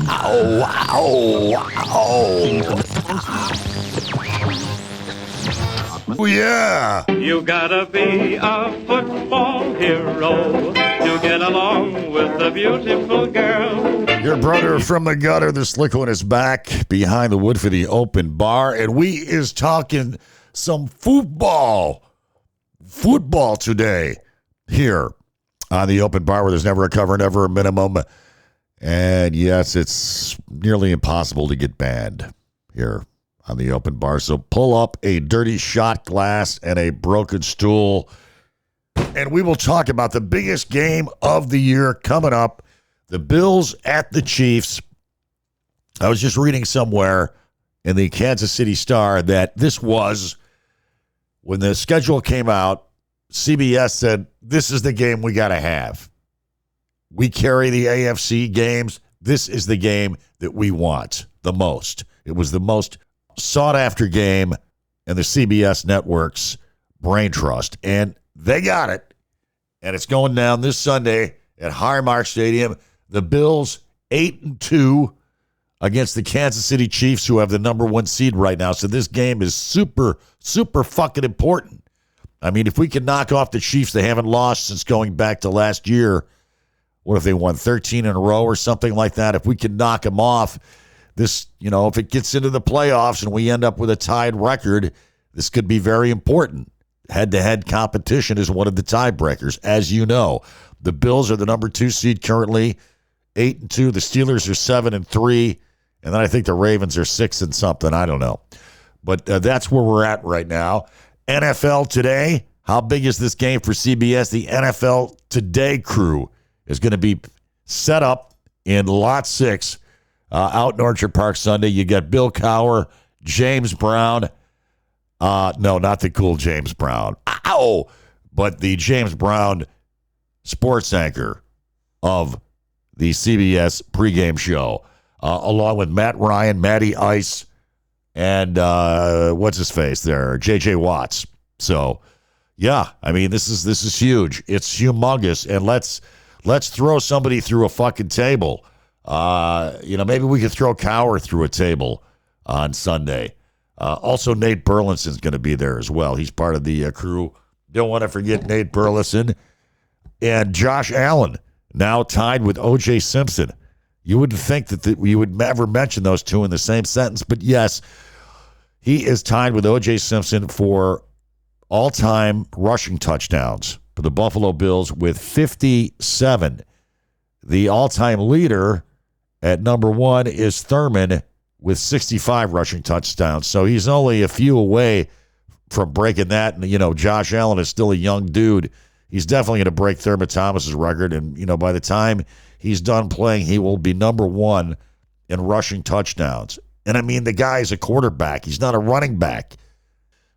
Oh, yeah. You gotta be a football hero to get along with a beautiful girl. Your brother from the gutter, the slick one, is back behind the wood for the open bar, and we is talking some football today here on the open bar, where there's never a cover, never a minimum. And yes, it's nearly impossible to get banned here on the open bar. So pull up a dirty shot glass and a broken stool, and we will talk about the biggest game of the year coming up, the Bills at the Chiefs. I was just reading somewhere in the Kansas City Star that this was, when the schedule came out, CBS said, this is the game we got to have. We carry the AFC games. This is the game that we want the most. It was the most sought-after game in the CBS network's brain trust, and they got it. And it's going down this Sunday at Highmark Stadium. The Bills 8-2 against the Kansas City Chiefs, who have the number one seed right now. So this game is super, super fucking important. I mean, if we can knock off the Chiefs, they haven't lost since going back to last year. What if they won 13 in a row or something like that? If we can knock them off, this, if it gets into the playoffs and we end up with a tied record, this could be very important. Head-to-head competition is one of the tiebreakers, as you know. The Bills are the number 2 seed currently, 8-2. The Steelers are 7-3, and then I think the Ravens are 6 and something. I don't know, but that's where we're at right now. NFL Today. How big is this game for CBS? The NFL Today crew is going to be set up in Lot 6 out in Orchard Park Sunday. You got Bill Cowher, James Brown. No, not the cool James Brown. Ow! But the James Brown sports anchor of the CBS pregame show, along with Matt Ryan, Matty Ice, and what's his face there, J.J. Watts. So, yeah, I mean, this is huge. It's humongous, and let's throw somebody through a fucking table. Maybe we could throw Cowher through a table on Sunday. Also, Nate Burleson's going to be there as well. He's part of the crew. Don't want to forget Nate Burleson. And Josh Allen, now tied with O.J. Simpson. You wouldn't think that we would ever mention those two in the same sentence, but yes, he is tied with O.J. Simpson for all-time rushing touchdowns for the Buffalo Bills with 57. The all-time leader at number 1 is Thurman with 65 rushing touchdowns. So he's only a few away from breaking that. And, Josh Allen is still a young dude. He's definitely going to break Thurman Thomas's record. And, by the time he's done playing, he will be number 1 in rushing touchdowns. And, I mean, the guy is a quarterback. He's not a running back.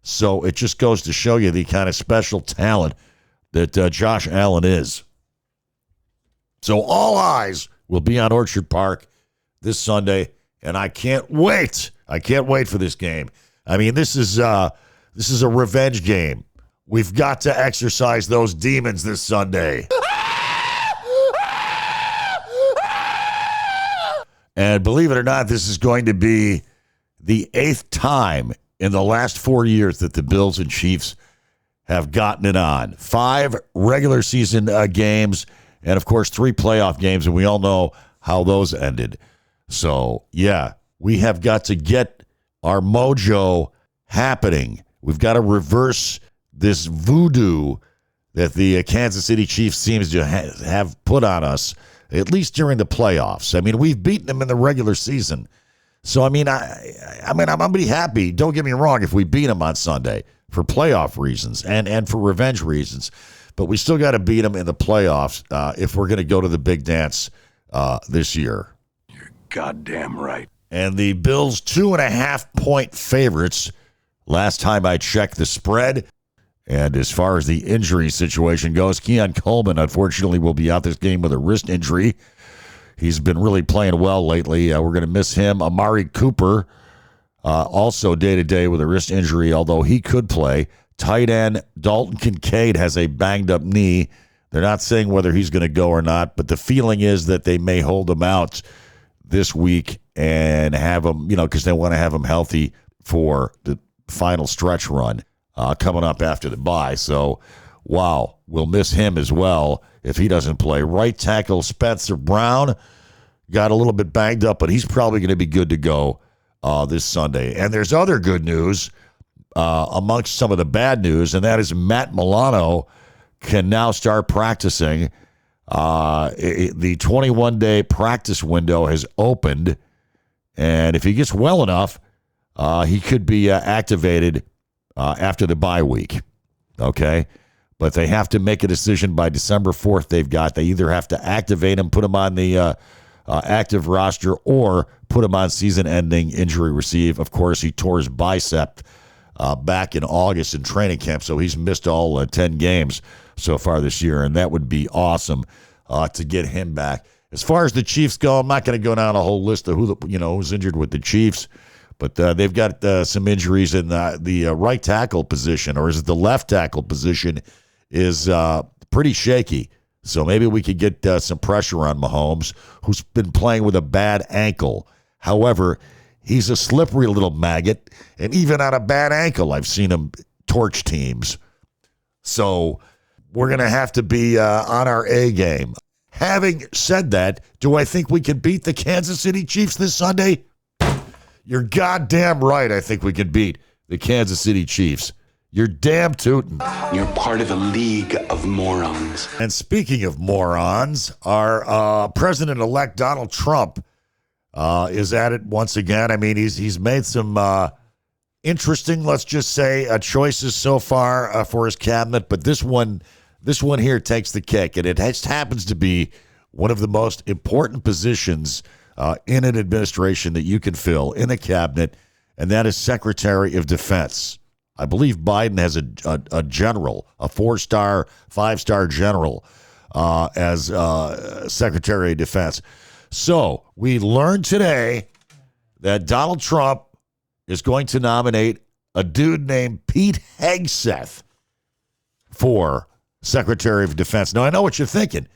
So it just goes to show you the kind of special talent that Josh Allen is. So all eyes will be on Orchard Park this Sunday, and I can't wait. I can't wait for this game. I mean, this is a revenge game. We've got to exercise those demons this Sunday. And believe it or not, this is going to be the 8th time in the last 4 years that the Bills and Chiefs have gotten it on. 5 regular season games, and, of course, 3 playoff games, and we all know how those ended. So, yeah, we have got to get our mojo happening. We've got to reverse this voodoo that the Kansas City Chiefs seems to have put on us, at least during the playoffs. I mean, we've beaten them in the regular season. So, I mean, I'm going to be happy, don't get me wrong, if we beat them on Sunday for playoff reasons and for revenge reasons. But we still got to beat them in the playoffs if we're going to go to the big dance this year. You're goddamn right. And the Bills 2.5-point favorites last time I checked the spread. And as far as the injury situation goes, Keon Coleman, unfortunately, will be out this game with a wrist injury. He's been really playing well lately. We're going to miss him. Amari Cooper, also day-to-day with a wrist injury, although he could play. Tight end Dalton Kincaid has a banged-up knee. They're not saying whether he's going to go or not, but the feeling is that they may hold him out this week and have him, because they want to have him healthy for the final stretch run coming up after the bye. So, wow, we'll miss him as well if he doesn't play. Right tackle Spencer Brown got a little bit banged up, but he's probably going to be good to go this Sunday. And there's other good news amongst some of the bad news, and that is Matt Milano can now start practicing. The 21-day practice window has opened, and if he gets well enough, he could be activated after the bye week. Okay? But they have to make a decision by December 4th. They either have to activate him, put him on the active roster, or put him on season-ending injury reserve. Of course, he tore his bicep back in August in training camp, so he's missed all 10 games so far this year, and that would be awesome to get him back. As far as the Chiefs go, I'm not going to go down a whole list of who's injured with the Chiefs, but they've got some injuries in the right tackle position, or is it the left tackle position, is pretty shaky. So maybe we could get some pressure on Mahomes, who's been playing with a bad ankle. However, he's a slippery little maggot, and even on a bad ankle, I've seen him torch teams. So we're going to have to be on our A game. Having said that, do I think we can beat the Kansas City Chiefs this Sunday? You're goddamn right I think we can beat the Kansas City Chiefs. You're damn tootin'. You're part of a league of morons. And speaking of morons, our president-elect Donald Trump is at it once again. I mean, he's made some interesting, let's just say, choices so far for his cabinet, but this one here takes the cake, and it just happens to be one of the most important positions in an administration that you can fill in a cabinet, and that is Secretary of Defense. I believe Biden has a general, a 4-star, 5-star general as Secretary of Defense. So we learned today that Donald Trump is going to nominate a dude named Pete Hegseth for Secretary of Defense. Now, I know what you're thinking.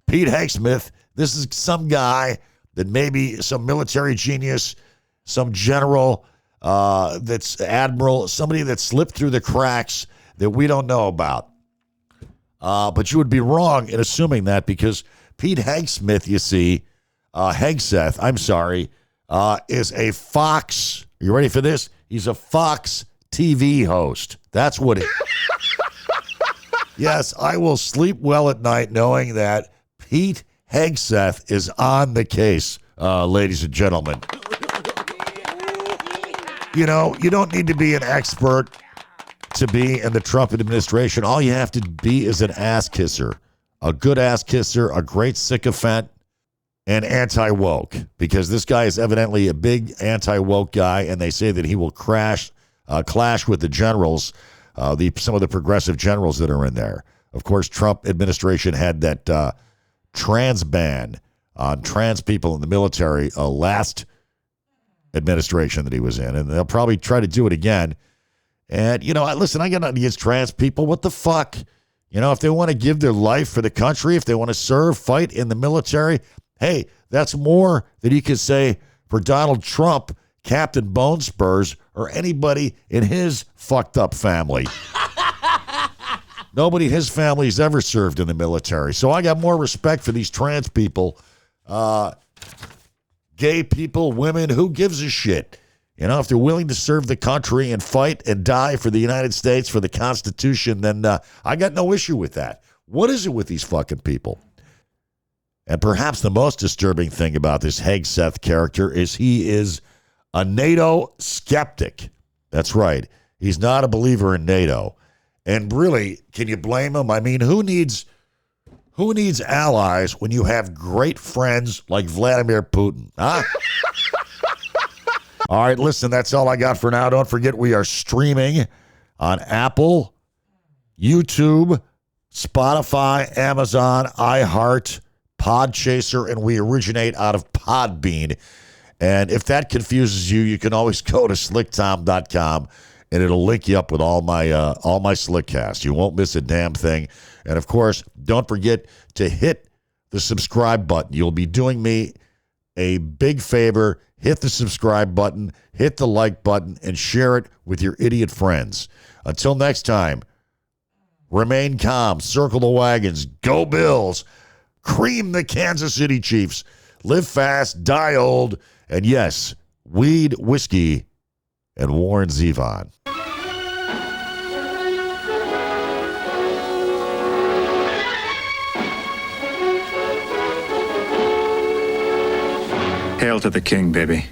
Pete Hegseth, this is some guy that maybe some military genius, some general that's admiral, somebody that slipped through the cracks that we don't know about. But you would be wrong in assuming that, because Pete Hegseth, you see, Hegseth, I'm sorry, is a Fox. You ready for this? He's a Fox TV host. That's what it is. Yes, I will sleep well at night knowing that Pete Hegseth is on the case, ladies and gentlemen. You don't need to be an expert to be in the Trump administration. All you have to be is an ass kisser, a good ass kisser, a great sycophant, and anti-woke, because this guy is evidently a big anti-woke guy, and they say that he will clash with the generals, some of the progressive generals that are in there. Of course, Trump administration had that trans ban on trans people in the military last administration that he was in, and they'll probably try to do it again. And, listen, I got nothing against trans people. What the fuck? If they want to give their life for the country, if they want to serve, fight in the military, hey, that's more than you could say for Donald Trump, Captain Bone Spurs, or anybody in his fucked up family. Nobody in his family's ever served in the military. So I got more respect for these trans people, gay people, women, who gives a shit? If they're willing to serve the country and fight and die for the United States, for the Constitution, then I got no issue with that. What is it with these fucking people? And perhaps the most disturbing thing about this Hegseth character is he is a NATO skeptic. That's right. He's not a believer in NATO. And really, can you blame him? I mean, who needs allies when you have great friends like Vladimir Putin? Huh? All right, listen, that's all I got for now. Don't forget, we are streaming on Apple, YouTube, Spotify, Amazon, iHeart, Podchaser, and we originate out of Podbean. And if that confuses you, you can always go to slicktom.com, and it'll link you up with all my Slickcasts. You won't miss a damn thing. And, of course, don't forget to hit the subscribe button. You'll be doing me a big favor. Hit the subscribe button, hit the like button, and share it with your idiot friends. Until next time, remain calm, circle the wagons, go Bills, cream the Kansas City Chiefs, live fast, die old, and yes, weed, whiskey, and Warren Zevon. Hail to the king, baby.